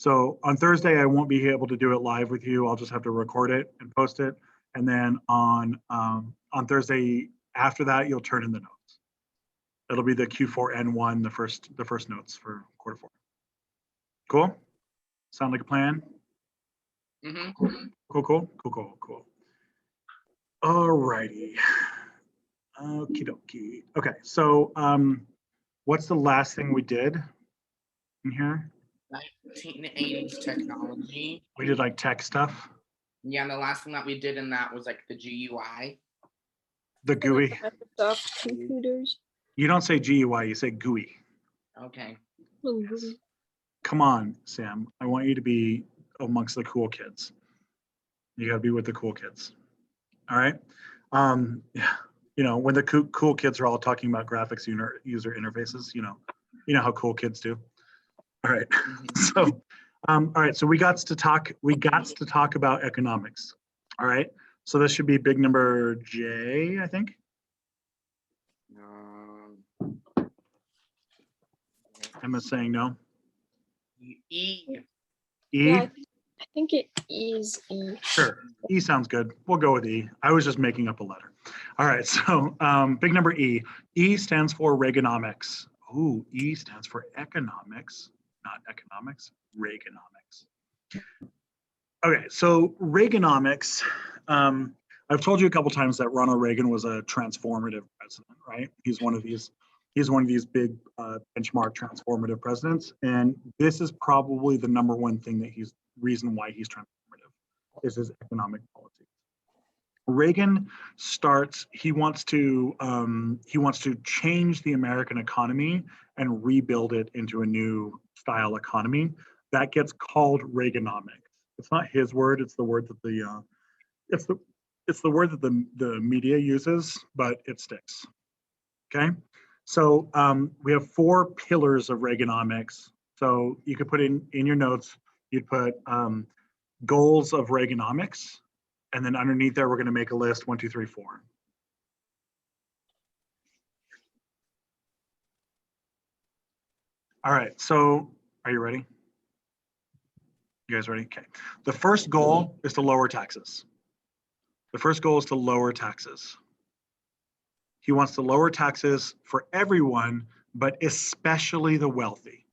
So on Thursday, I won't be able to do it live with you. I'll just have to record it and post it. And then on Thursday after that, you'll turn in the notes. It'll be the Q4N1, the first notes for quarter four. Cool? Sound like a plan? Mm-hmm. Cool. All righty. Okie dokie. Okay, so what's the last thing we did in here? 1980s technology. We did like tech stuff. Yeah, and the last thing that we did in that was like the GUI. The GUI. Microsoft computers. You don't say GUI, you say GUI. Okay. Yes. Come on, Sam. I want you to be amongst the cool kids. You got to be with the cool kids. All right. Yeah. You know, when the cool kids are all talking about graphics user interfaces, you know how cool kids do. All right. So, all right. So we got to talk about economics. All right. So this should be big number J, I think. Emma's saying no. E. Yeah, I think it is E. Sure. E sounds good. We'll go with E. I was just making up a letter. All right. So big number E. E stands for Reaganomics. Ooh, E stands for economics, not economics, Reaganomics. Okay. So Reaganomics, I've told you a couple times that Ronald Reagan was a transformative president, right? He's one of these big benchmark transformative presidents. And this is probably the number one thing that reason why he's transformative is his economic policy. Reagan he wants to change the American economy and rebuild it into a new style economy. That gets called Reaganomics. It's not his word, it's the word that the word that the media uses, but it sticks. Okay. So we have 4 pillars of Reaganomics. So you could put in your notes, you'd put goals of Reaganomics, and then underneath there, we're going to make a list 1, 2, 3, 4. All right. So are you ready? You guys ready? Okay. The first goal is to lower taxes. He wants to lower taxes for everyone, but especially the wealthy.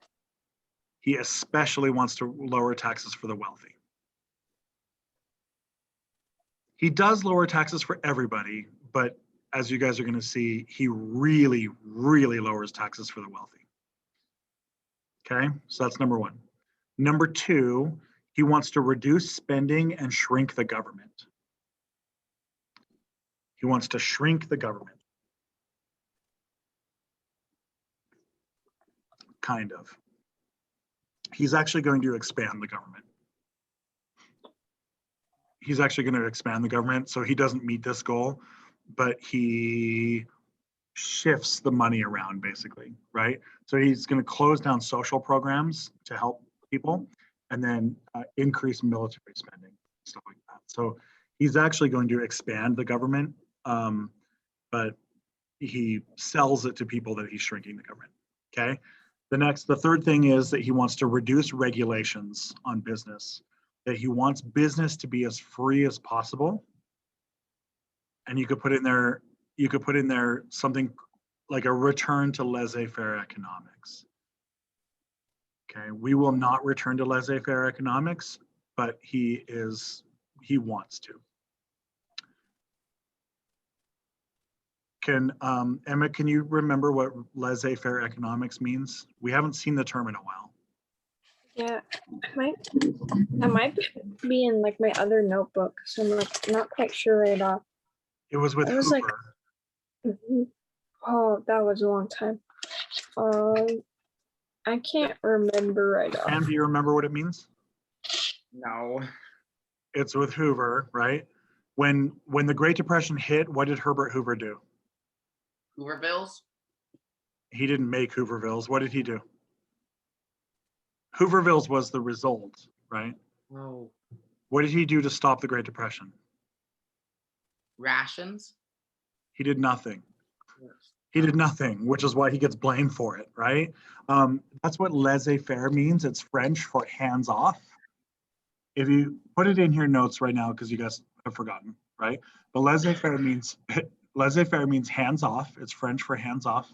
He especially wants to lower taxes for the wealthy. He does lower taxes for everybody, but as you guys are going to see, he really, really lowers taxes for the wealthy. Okay, so that's number 1. Number 2, he wants to reduce spending and shrink the government. He wants to shrink the government. Kind of. He's actually going to expand the government. He's actually going to expand the government, so he doesn't meet this goal, but he shifts the money around basically, right? So he's going to close down social programs to help people and then increase military spending, stuff like that. So he's actually going to expand the government, but he sells it to people that he's shrinking the government, okay? The third thing is that he wants to reduce regulations on business, that he wants business to be as free as possible. And you could put in there something like a return to laissez-faire economics. Okay, we will not return to laissez-faire economics, but he wants to. Emma, can you remember what laissez-faire economics means? We haven't seen the term in a while. Yeah, I might be in like my other notebook, so I'm like not quite sure right off. It was with Hoover. Oh, that was a long time. I can't remember right off. Sam, do you remember what it means? No. It's with Hoover, right? When the Great Depression hit, what did Herbert Hoover do? Hoovervilles? He didn't make Hoovervilles. What did he do? Hoovervilles was the result, right? Oh. What did he do to stop the Great Depression? Rations? He did nothing. He did nothing, which is why he gets blamed for it, right? That's what laissez-faire means. It's French for hands off. If you put it in your notes right now, because you guys have forgotten, right? But laissez-faire means laissez-faire means hands off. It's French for hands off,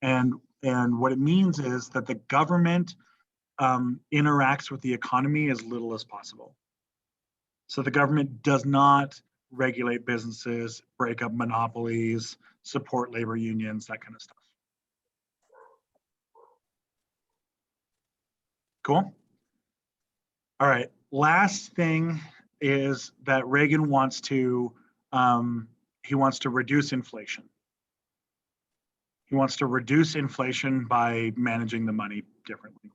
and what it means is that the government interacts with the economy as little as possible. So the government does not regulate businesses, break up monopolies, support labor unions, that kind of stuff. Cool. All right. Last thing is that Reagan wants to he wants to reduce inflation. He wants to reduce inflation by managing the money differently.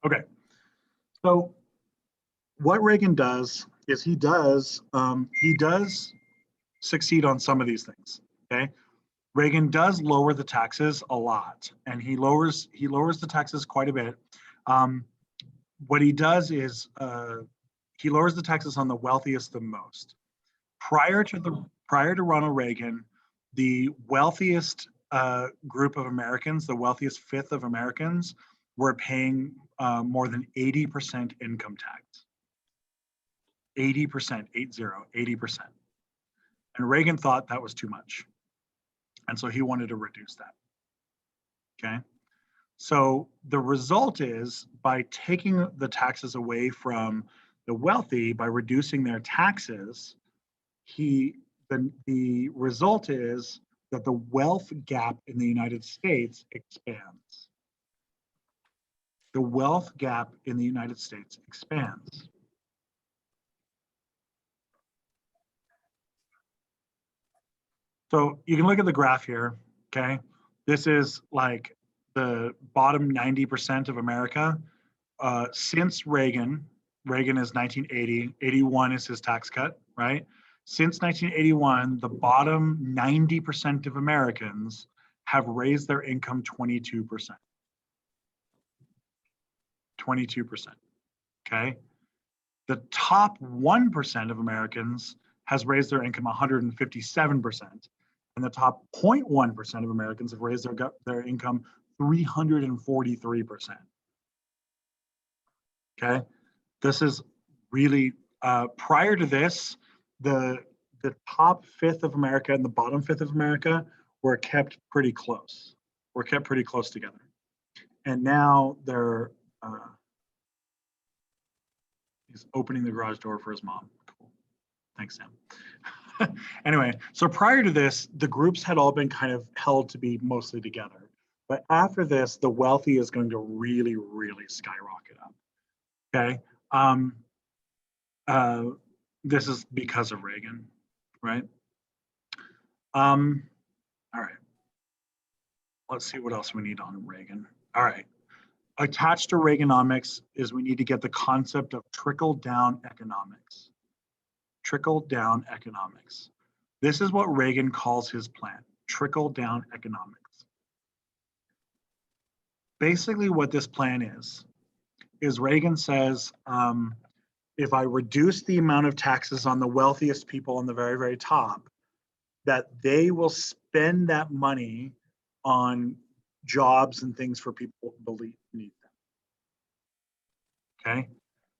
Okay. So what Reagan does is he does succeed on some of these things. Okay. Reagan does lower the taxes a lot, and he lowers the taxes quite a bit. What he does is he lowers the taxes on the wealthiest the most. Prior to Ronald Reagan, the wealthiest group of Americans, the wealthiest fifth of Americans, were paying more than 80% income tax. 80%, 80%. And Reagan thought that was too much. And so he wanted to reduce that. Okay. So the result is by taking the taxes away from the wealthy, by reducing their taxes, the result is that the wealth gap in the United States expands. The wealth gap in the United States expands. So you can look at the graph here, okay? This is like the bottom 90% of America. Since Reagan is 1980, 81 is his tax cut, right? Since 1981, the bottom 90% of Americans have raised their income 22%. 22%, okay? The top 1% of Americans has raised their income 157%, and the top 0.1% of Americans have raised their income 343%. Okay, this is really prior to this, the top fifth of America and the bottom fifth of America were kept pretty close. Were kept pretty close together, and now they're he's opening the garage door for his mom. Cool, thanks, Sam. Anyway, so prior to this, the groups had all been kind of held to be mostly together, but after this, the wealthy is going to really, really skyrocket up. Okay. This is because of Reagan, right? All right. Let's see what else we need on Reagan. All right. Attached to Reaganomics is we need to get the concept of trickle-down economics. Trickle-down economics. This is what Reagan calls his plan, trickle-down economics. Basically what this plan is Reagan says, if I reduce the amount of taxes on the wealthiest people on the very, very top, that they will spend that money on jobs and things for people who believe need them. Okay?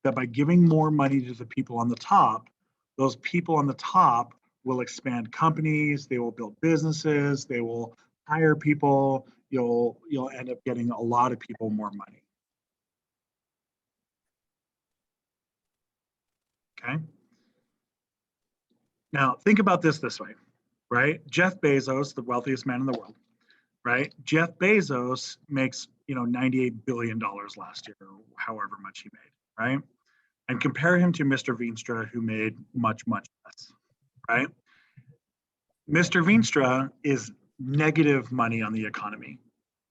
That by giving more money to the people on the top, those people on the top will expand companies, they will build businesses, they will hire people, you'll end up getting a lot of people more money. Okay. Now think about this way, right? Jeff Bezos, the wealthiest man in the world, right? Jeff Bezos makes, $98 billion last year, or however much he made, right? And compare him to Mr. Veenstra, who made much, much less, right? Mr. Veenstra is negative money on the economy,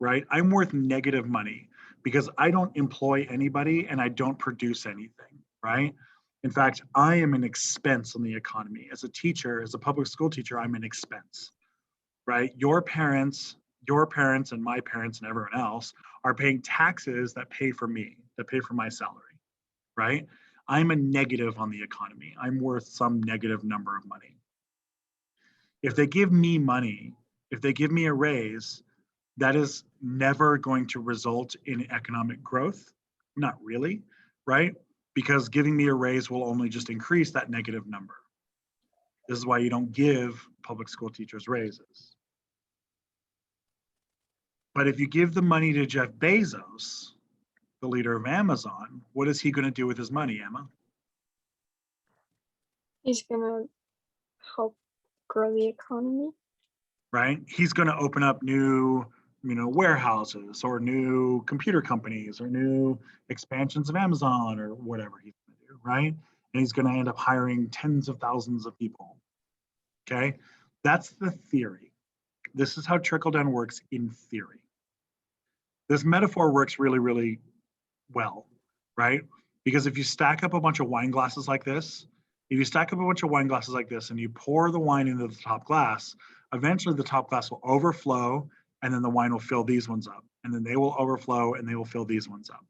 right? I'm worth negative money because I don't employ anybody and I don't produce anything, right? In fact, I am an expense on the economy. As a teacher, as a public school teacher, I'm an expense, right? Your parents and my parents and everyone else are paying taxes that pay for me, that pay for my salary, right? I'm a negative on the economy. I'm worth some negative number of money. If they give me money, if they give me a raise, that is never going to result in economic growth. Not really, right? Because giving me a raise will only just increase that negative number. This is why you don't give public school teachers raises. But if you give the money to Jeff Bezos, the leader of Amazon, what is he going to do with his money, Emma? He's gonna help grow the economy. Right? He's going to open up new, warehouses or new computer companies or new expansions of Amazon or whatever he's going to do, right? And he's going to end up hiring tens of thousands of people. Okay? That's the theory. This is how trickle down works in theory. This metaphor works really, really well, right? Because if you stack up a bunch of wine glasses like this, if you stack up a bunch of wine glasses like this and you pour the wine into the top glass, eventually the top glass will overflow and then the wine will fill these ones up. And then they will overflow and they will fill these ones up,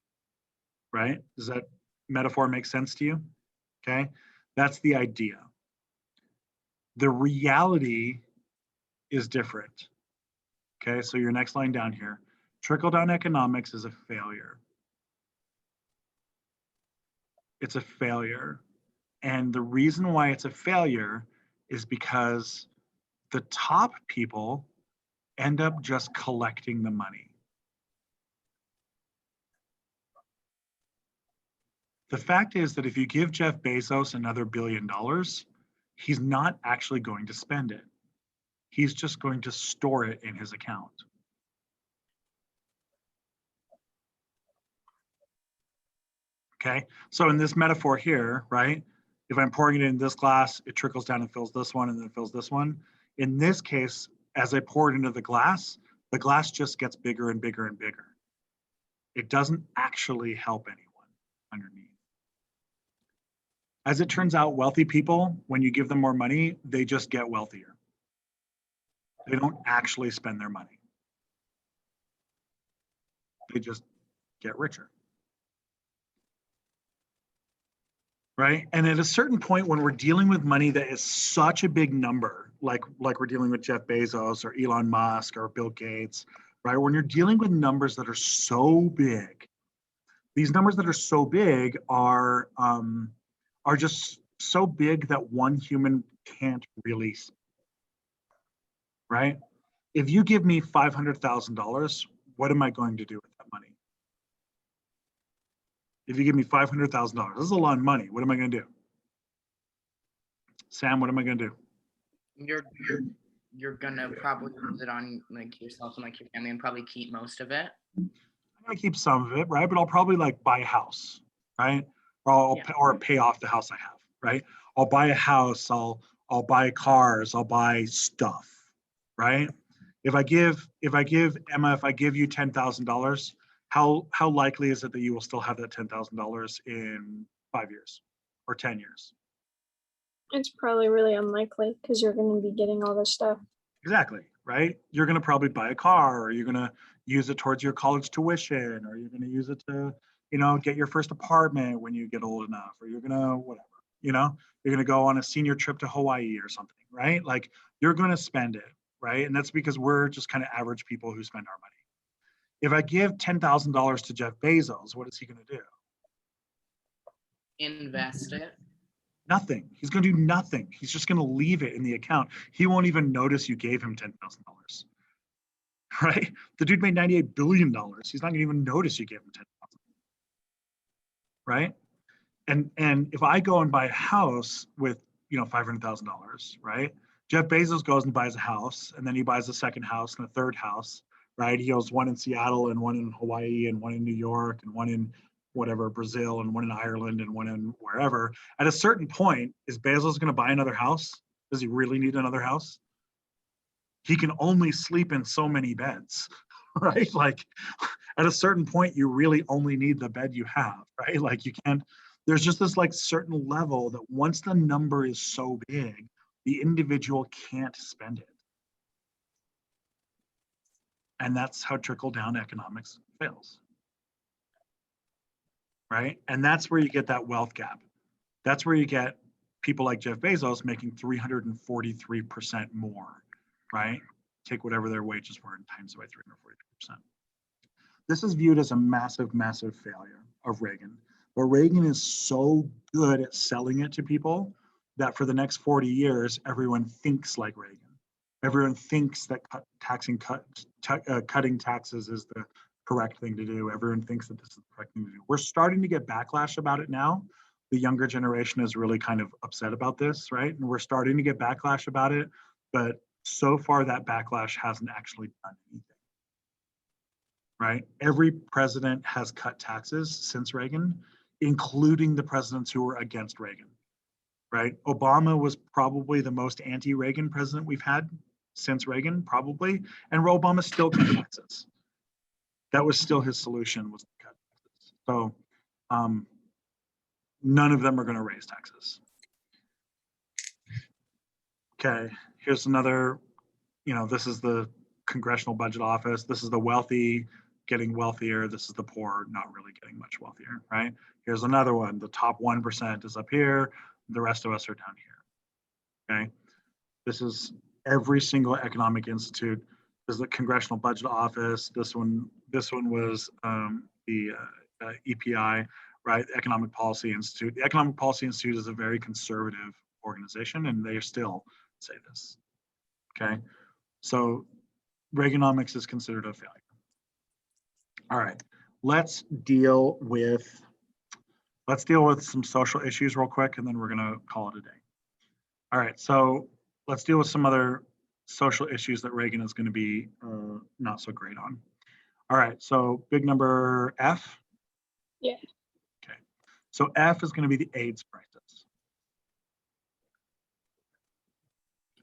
right? Does that metaphor make sense to you? Okay, that's the idea. The reality is different. Okay, so your next line down here, trickle down economics is a failure. It's a failure. And the reason why it's a failure is because the top people end up just collecting the money. The fact is that if you give Jeff Bezos another $1 billion, he's not actually going to spend it. He's just going to store it in his account. Okay, so in this metaphor here, right, if I'm pouring it in this glass, it trickles down and fills this one and then fills this one. In this case, as I pour it into the glass just gets bigger and bigger and bigger. It doesn't actually help anyone underneath. As it turns out, wealthy people, when you give them more money, they just get wealthier. They don't actually spend their money. They just get richer. Right? And at a certain point, when we're dealing with money that is such a big number, like we're dealing with Jeff Bezos or Elon Musk or Bill Gates, right? When you're dealing with numbers that are so big, these numbers that are so big are just so big that one human can't really, right? If you give me $500,000, what am I going to do with that money? If you give me $500,000, this is a lot of money. What am I going to do? Sam, what am I going to do? You're gonna probably use it on like yourself and like your family and probably keep most of it. I'm going to keep some of it, right? But I'll probably like buy a house, right? Or pay off the house I have, right? I'll buy a house. I'll buy cars. I'll buy stuff, right? If I give Emma, if I give you $10,000, how likely is it that you will still have that $10,000 in 5 years or 10 years? It's probably really unlikely because you're going to be getting all this stuff. Exactly, right? You're going to probably buy a car, or you're going to use it towards your college tuition, or you're going to use it to, get your first apartment when you get old enough, or you're going to whatever, you're going to go on a senior trip to Hawaii or something, right? Like you're going to spend it, right? And that's because we're just kind of average people who spend our money. If I give $10,000 to Jeff Bezos, what is he going to do? Invest it. Nothing. He's going to do nothing. He's just going to leave it in the account. He won't even notice you gave him $10,000, right? The dude made $98 billion. He's not going to even notice you gave him $10,000, right? And if I go and buy a house with, $500,000, right? Jeff Bezos goes and buys a house, and then he buys a second house and a third house, right? He owns one in Seattle and one in Hawaii and one in New York and one in whatever, Brazil, and one in Ireland and one in wherever. At a certain point, is Bezos going to buy another house? Does he really need another house? He can only sleep in so many beds, right? Like at a certain point, you really only need the bed you have, right? Like you can't, there's just this like certain level that once the number is so big, the individual can't spend it. And that's how trickle down economics fails. Right? And that's where you get that wealth gap. That's where you get people like Jeff Bezos making 343% more, right? Take whatever their wages were and times it by 343%. This is viewed as a massive, massive failure of Reagan. But Reagan is so good at selling it to people that for the next 40 years, everyone thinks like Reagan. Everyone thinks that cutting taxes is the correct thing to do. Everyone thinks that this is the correct thing to do. We're starting to get backlash about it now. The younger generation is really kind of upset about this, right? And we're starting to get backlash about it, but so far that backlash hasn't actually done anything, right? Every president has cut taxes since Reagan, including the presidents who were against Reagan, right? Obama was probably the most anti-Reagan president we've had since Reagan, probably, and Obama still cut taxes. That was still his solution, was to cut taxes. So none of them are going to raise taxes. Okay, here's another, this is the Congressional Budget Office. This is the wealthy getting wealthier. This is the poor not really getting much wealthier, right? Here's another one. The top 1% is up here. The rest of us are down here, okay? This is every single economic institute. This is the Congressional Budget Office. This one was the EPI, right? Economic Policy Institute. The Economic Policy Institute is a very conservative organization, and they still say this, okay? So Reaganomics is considered a failure. All right, let's deal with some social issues real quick, and then we're gonna call it a day. All right, so let's deal with some other social issues that Reagan is gonna be not so great on. All right, so big number F. Yeah. Okay, so F is gonna be the AIDS crisis.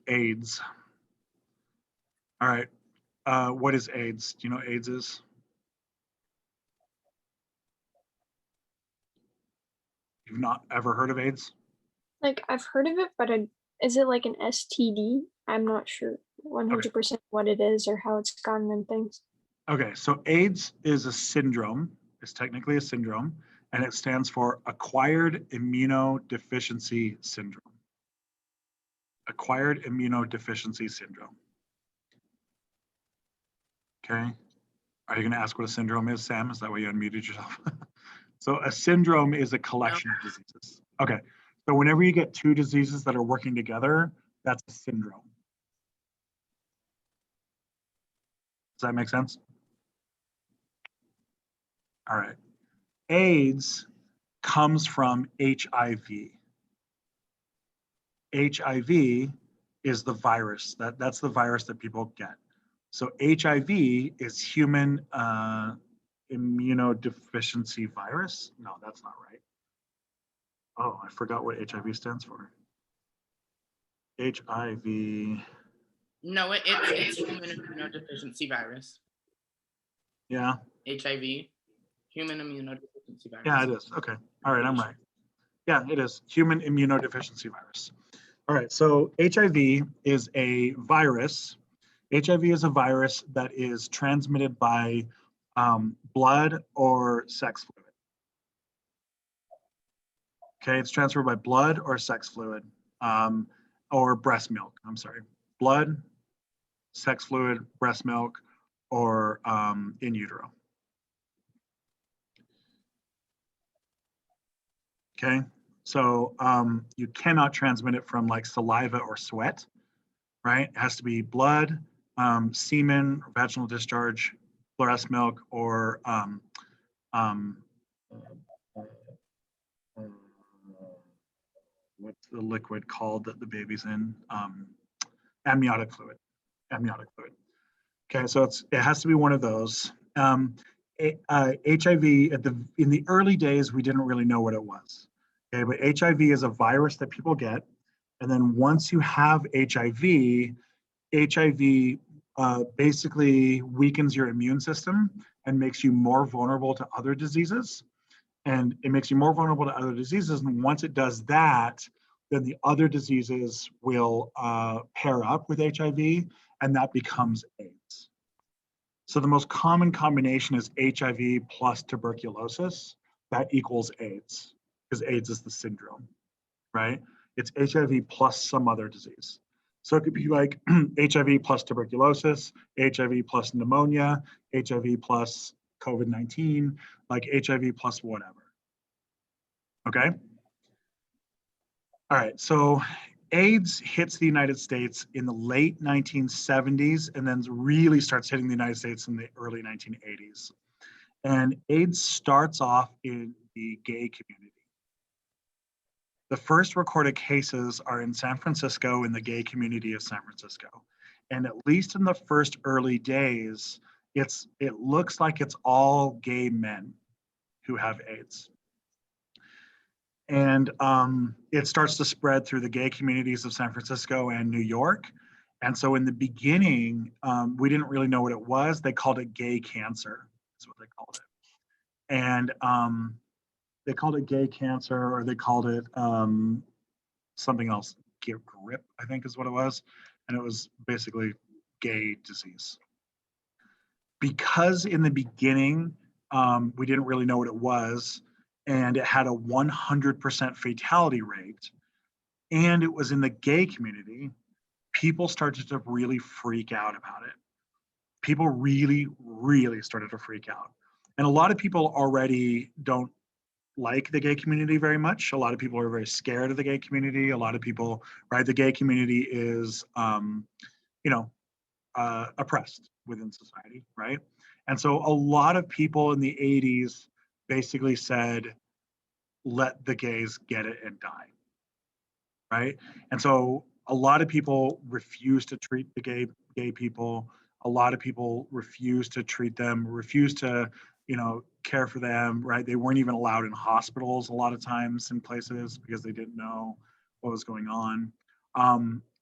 AIDS. All right, what is AIDS? Do you know what AIDS is? You've not ever heard of AIDS? Like I've heard of it, but is it like an STD? I'm not sure 100% what it is or how it's gotten and things. Okay, so AIDS is a syndrome. It's technically a syndrome, and it stands for Acquired Immunodeficiency Syndrome. Acquired Immunodeficiency Syndrome. Okay, are you going to ask what a syndrome is, Sam? Is that why you unmuted yourself? So a syndrome is a collection of diseases. Okay, so whenever you get two diseases that are working together, that's a syndrome. Does that make sense? All right. AIDS comes from HIV. HIV is the virus. That's the virus that people get. So HIV is human immunodeficiency virus. No, that's not right. Oh, I forgot what HIV stands for. HIV. No, it's human immunodeficiency virus. Yeah. HIV, human immunodeficiency virus. Yeah, it is. Okay. All right, I'm right. Yeah, it is human immunodeficiency virus. All right, so HIV is a virus. HIV is a virus that is transmitted by blood or sex fluid. Okay, it's transferred by blood or sex fluid or breast milk. I'm sorry, blood, sex fluid, breast milk, or in utero. Okay, so you cannot transmit it from like saliva or sweat, right? It has to be blood, semen, vaginal discharge, breast milk, or what's the liquid called that the baby's in? Amniotic fluid. Amniotic fluid. Okay, so it has to be one of those. HIV in the early days we didn't really know what it was. Okay, but HIV is a virus that people get, and then once you have HIV basically weakens your immune system and makes you more vulnerable to other diseases. And it makes you more vulnerable to other diseases. And once it does that, then the other diseases will pair up with HIV, and that becomes AIDS. So the most common combination is HIV plus tuberculosis. That equals AIDS, because AIDS is the syndrome. right? It's HIV plus some other disease. So it could be like HIV plus tuberculosis, HIV plus pneumonia, HIV plus COVID-19, like HIV plus whatever. Okay. All right. So AIDS hits the United States in the late 1970s and then really starts hitting the United States in the early 1980s. And AIDS starts off in the gay community. The first recorded cases are in San Francisco, in the gay community of San Francisco. And at least in the first early days, it looks like it's all gay men who have AIDS. And it starts to spread through the gay communities of San Francisco and New York. And so in the beginning, we didn't really know what it was. They called it gay cancer. That's what they called it. And they called it gay cancer, or they called it something else. Grip, I think is what it was. And it was basically gay disease. Because in the beginning, we didn't really know what it was, and it had a 100% fatality rate, and it was in the gay community, people started to really freak out about it. People really, really started to freak out. And a lot of people already don't like the gay community very much. A lot of people are very scared of the gay community. A lot of people, right? The gay community is, oppressed within society, right? And so a lot of people in the 80s basically said, let the gays get it and die, right? And so a lot of people refused to treat the gay people. A lot of people refused to treat them, refused to, care for them, right? They weren't even allowed in hospitals a lot of times in places because they didn't know what was going on.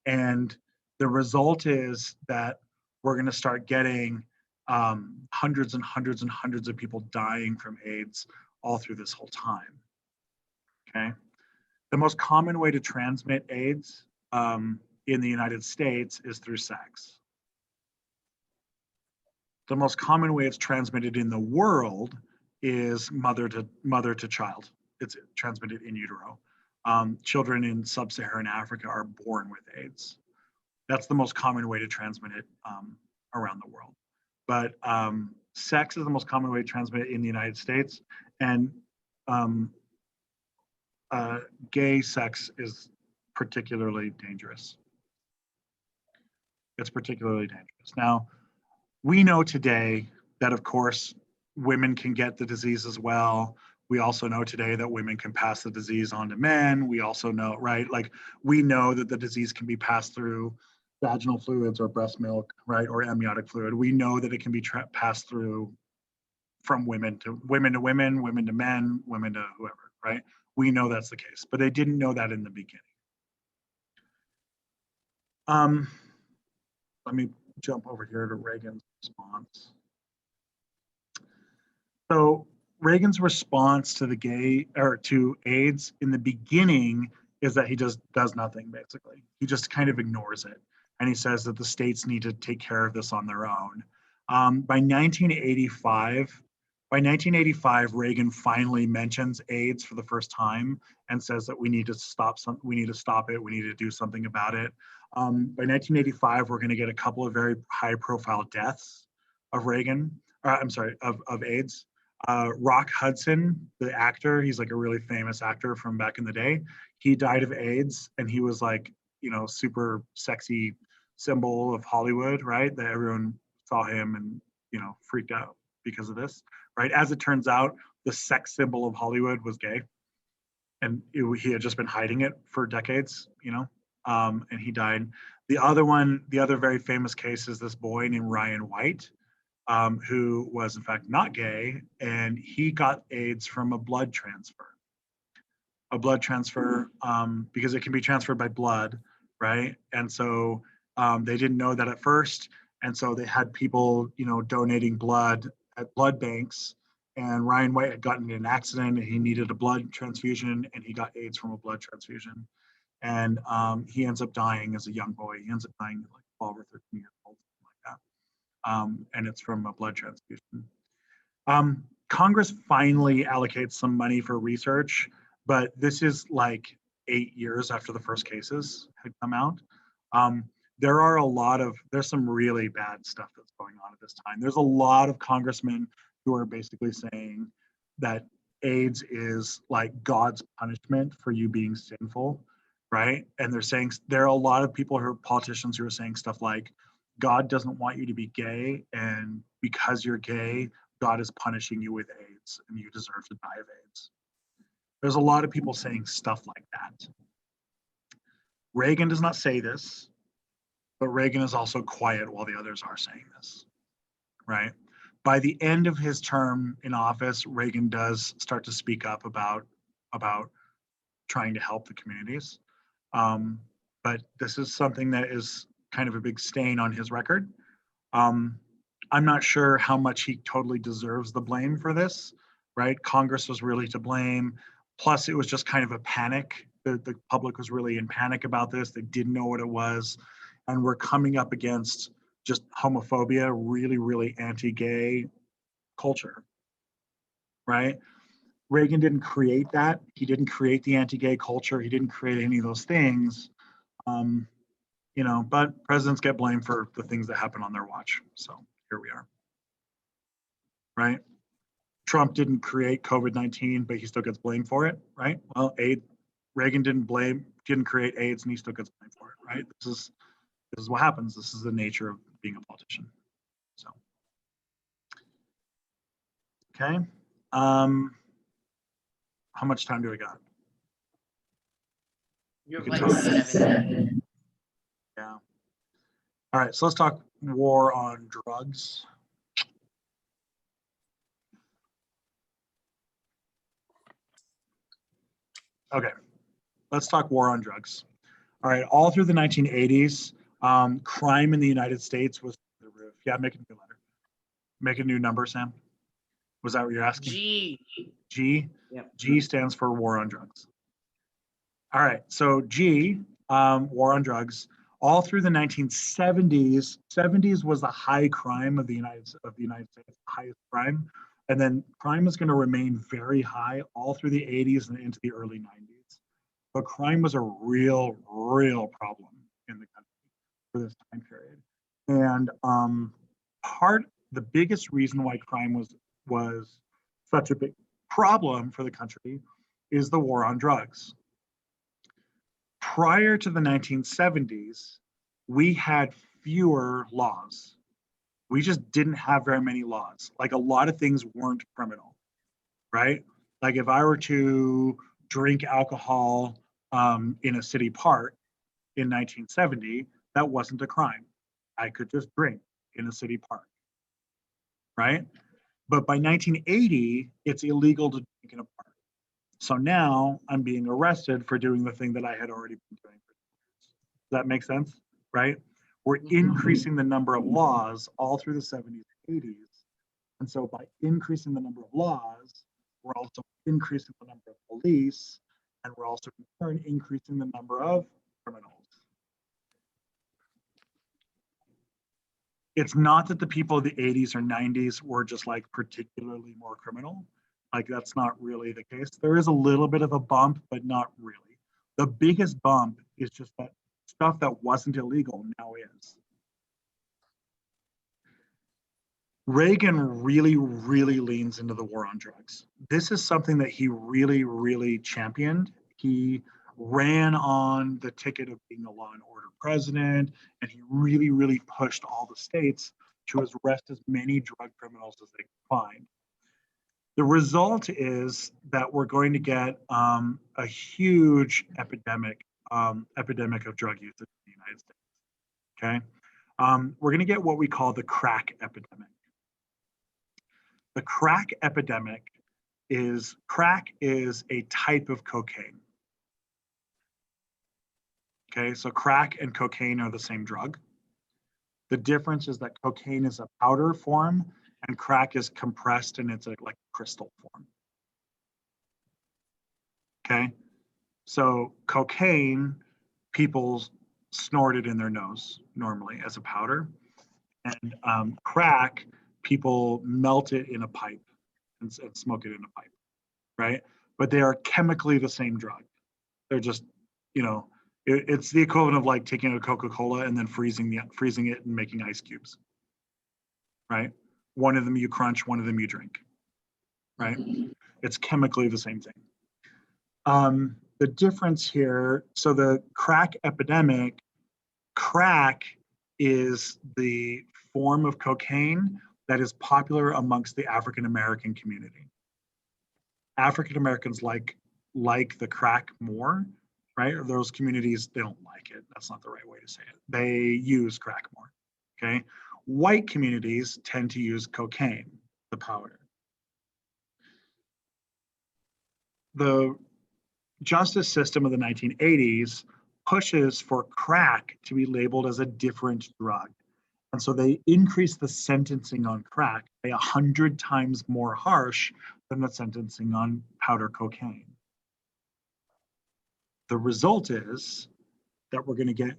And the result is that we're going to start getting hundreds and hundreds and hundreds of people dying from AIDS all through this whole time. Okay. The most common way to transmit AIDS in the United States is through sex. The most common way it's transmitted in the world is mother to child. It's transmitted in utero. Children in sub-Saharan Africa are born with AIDS. That's the most common way to transmit it around the world. But sex is the most common way to transmit it in the United States, and gay sex is particularly dangerous. It's particularly dangerous. Now, we know today that, of course, women can get the disease as well. We also know today that women can pass the disease on to men. We also know, right? Like, we know that the disease can be passed through vaginal fluids or breast milk, right? Or amniotic fluid. We know that it can be passed through from women to women, women to men, women to whoever, right? We know that's the case, but they didn't know that in the beginning. Let me jump over here to Reagan's response. So Reagan's response to to AIDS in the beginning is that he just does nothing, basically. He just kind of ignores it. And he says that the states need to take care of this on their own. By 1985, Reagan finally mentions AIDS for the first time and says that we need to stop it, we need to do something about it. By 1985, we're going to get a couple of very high-profile deaths of of AIDS. Rock Hudson, the actor, he's like a really famous actor from back in the day. He died of AIDS, and he was like, super sexy symbol of Hollywood, right? That everyone saw him and, freaked out because of this, right? As it turns out, the sex symbol of Hollywood was gay, and he had just been hiding it for decades, and he died. The other very famous case is this boy named Ryan White, who was in fact not gay, and he got AIDS from a blood transfer. Because it can be transferred by blood, right? And so they didn't know that at first, and so they had people, donating blood at blood banks. And Ryan White had gotten in an accident, and he needed a blood transfusion, and he got AIDS from a blood transfusion. And he ends up dying as a young boy. He ends up dying at like 12 or 13 years old, something like that. And it's from a blood transfusion. Congress finally allocates some money for research, but this is like 8 years after the first cases had come out. There's some really bad stuff that's going on at this time. There's a lot of congressmen who are basically saying that AIDS is like God's punishment for you being sinful, right? And there are a lot of people who are politicians who are saying stuff like, God doesn't want you to be gay, and because you're gay, God is punishing you with AIDS, and you deserve to die of AIDS. There's a lot of people saying stuff like that. Reagan does not say this, but Reagan is also quiet while the others are saying this, right? By the end of his term in office, Reagan does start to speak up about trying to help the communities. But this is something that is kind of a big stain on his record. I'm not sure how much he totally deserves the blame for this, right? Congress was really to blame. Plus, it was just kind of a panic. The public was really in panic about this. They didn't know what it was. And we're coming up against just homophobia, really, really anti-gay culture, right? Reagan didn't create that. He didn't create the anti-gay culture. He didn't create any of those things. But presidents get blamed for the things that happen on their watch. So here we are, right? Trump didn't create COVID-19, but he still gets blamed for it, right? Well, Reagan didn't create AIDS, and he still gets blamed for it, right? This is what happens. This is the nature of being a politician. So, okay. How much time do we got? You're You can like tell me. 7. Yeah. All right, so let's talk war on drugs. Okay, let's talk war on drugs. All right, all through the 1980s, crime in the United States was through the roof. Yeah, make a new letter. Make a new number, Sam. Was that what you're asking? G. G? Yep. G stands for war on drugs. All right, so G, war on drugs. All through the 1970s, 70s was the high crime of the United States, highest crime. And then crime is going to remain very high all through the 80s and into the early 90s. But crime was a real, real problem in the country for this time period. And the biggest reason why crime was such a big problem for the country is the war on drugs. Prior to the 1970s, we had fewer laws. We just didn't have very many laws. Like a lot of things weren't criminal, right? Like if I were to drink alcohol in a city park in 1970, that wasn't a crime. I could just drink in a city park, right? But by 1980, it's illegal to drink in a park. So now I'm being arrested for doing the thing that I had already been doing. Does that make sense? Right? We're increasing the number of laws all through the 70s and 80s. And so by increasing the number of laws, we're also increasing the number of police, and we're also in turn increasing the number of criminals. It's not that the people of the 80s or 90s were just like particularly more criminal. Like that's not really the case. There is a little bit of a bump, but not really. The biggest bump is just that stuff that wasn't illegal now is. Reagan really, really leans into the war on drugs. This is something that he really, really championed. He ran on the ticket of being a law and order president, and he really, really pushed all the states to arrest as many drug criminals as they could find. The result is that we're going to get a huge epidemic of drug use in the United States. Okay, we're going to get what we call the crack epidemic. The crack epidemic is a type of cocaine. Okay, so crack and cocaine are the same drug. The difference is that cocaine is a powder form and crack is compressed and it's like crystal form. Okay, so cocaine, people snort it in their nose normally as a powder, and crack, people melt it in a pipe and smoke it in a pipe, right? But they are chemically the same drug. They're just it's the equivalent of like taking a Coca-Cola and then freezing it and making ice cubes, right? One of them you crunch, one of them you drink, right? It's chemically the same thing. The difference here, so the crack epidemic, crack is the form of cocaine that is popular amongst the African American community. African Americans like the crack more, right? Or those communities, they don't like it. That's not the right way to say it. They use crack more, okay? White communities tend to use cocaine, the powder. The justice system of the 1980s pushes for crack to be labeled as a different drug. And so they increase the sentencing on crack by 100 times more harsh than the sentencing on powder cocaine. The result is that we're going to get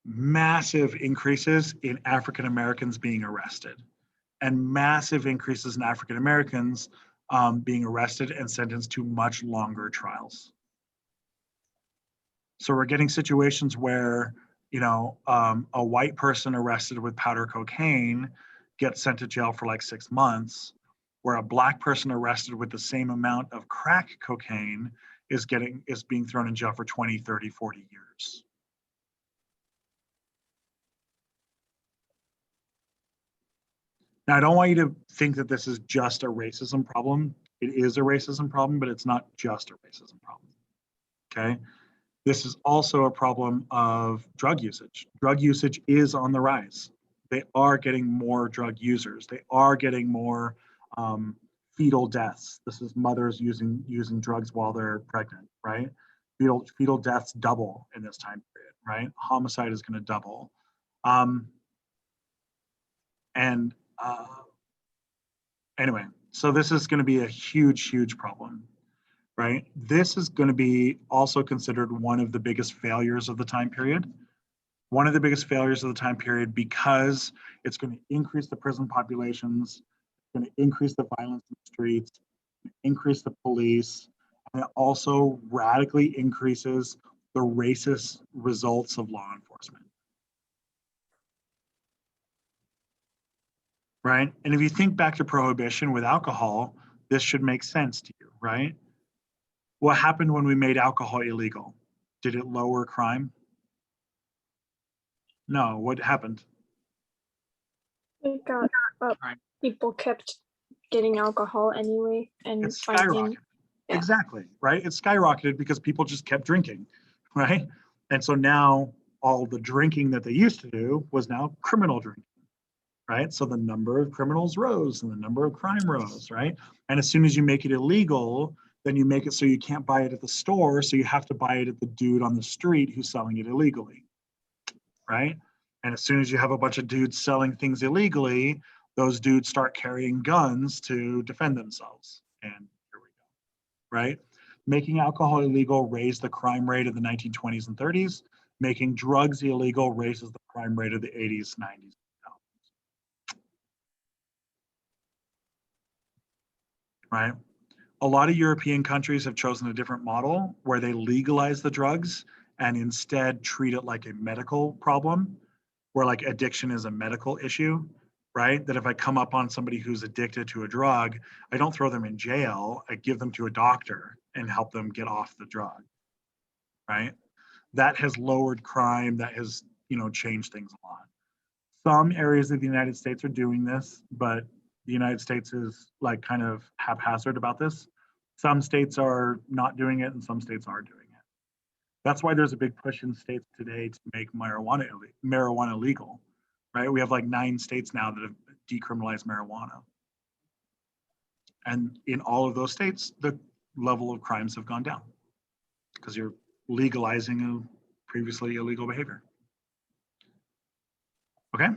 massive increases in African Americans being arrested and massive increases in African Americans being arrested and sentenced to much longer trials. So we're getting situations where, a white person arrested with powder cocaine gets sent to jail for like 6 months, where a black person arrested with the same amount of crack cocaine is being thrown in jail for 20, 30, 40 years. Now, I don't want you to think that this is just a racism problem. It is a racism problem, but it's not just a racism problem, okay? This is also a problem of drug usage. Drug usage is on the rise. They are getting more drug users. They are getting more fetal deaths. This is mothers using drugs while they're pregnant, right? Fetal deaths double in this time period, right? Homicide is going to double. Anyway, so this is going to be a huge, huge problem, right? This is going to be also considered one of the biggest failures of the time period. One of the biggest failures of the time period because it's going to increase the prison populations, it's going to increase the violence in the streets, increase the police, and it also radically increases the racist results of law enforcement. Right? And if you think back to prohibition with alcohol, this should make sense to you, right? What happened when we made alcohol illegal? Did it lower crime? No. What happened? It got up. People kept getting alcohol anyway and It finding. skyrocketed. Yeah. Exactly, right? It skyrocketed because people just kept drinking, right? And so now all the drinking that they used to do was now criminal drinking, right? So the number of criminals rose and the number of crime rose, right? And as soon as you make it illegal, then you make it so you can't buy it at the store, so you have to buy it at the dude on the street who's selling it illegally, right? And as soon as you have a bunch of dudes selling things illegally, those dudes start carrying guns to defend themselves. And here we go, right? Making alcohol illegal raised the crime rate of the 1920s and 30s. Making drugs illegal raises the crime rate of the 80s, 90s. Right? A lot of European countries have chosen a different model where they legalize the drugs and instead treat it like a medical problem, where like addiction is a medical issue, right? That if I come up on somebody who's addicted to a drug, I don't throw them in jail, I give them to a doctor and help them get off the drug, right? That has lowered crime, that has, changed things a lot. Some areas of the United States are doing this, but the United States is like kind of haphazard about this. Some states are not doing it and some states are doing it. That's why there's a big push in states today to make marijuana legal, right? We have like 9 states now that have decriminalized marijuana. And in all of those states, the level of crimes have gone down because you're legalizing a previously illegal behavior. Okay.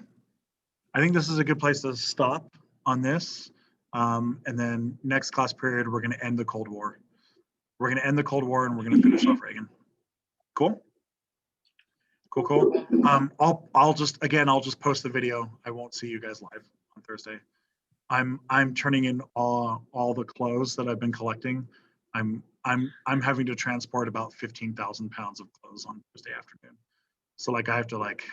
I think this is a good place to stop on this. And then next class period, we're going to end the Cold War. We're going to end the Cold War and we're going to finish off Reagan. Cool? Cool. I'll just post the video. I won't see you guys live on Thursday. I'm turning in all the clothes that I've been collecting. I'm I'm having to transport about 15,000 pounds of clothes on Thursday afternoon. So like I have to like,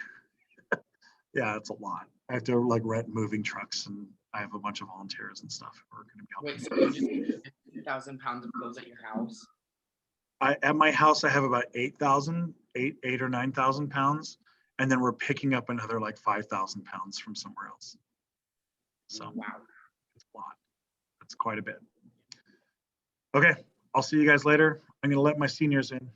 yeah, it's a lot. I have to like rent moving trucks, and I have a bunch of volunteers and stuff who are going to be helping. Wait, so you just have 15,000 pounds of clothes at your house? At my house, I have about 8,000, 8 or 9,000 pounds. And then we're picking up another like 5,000 pounds from somewhere else. So Wow. it's a lot. That's quite a bit. Okay, I'll see you guys later. I'm going to let my seniors in.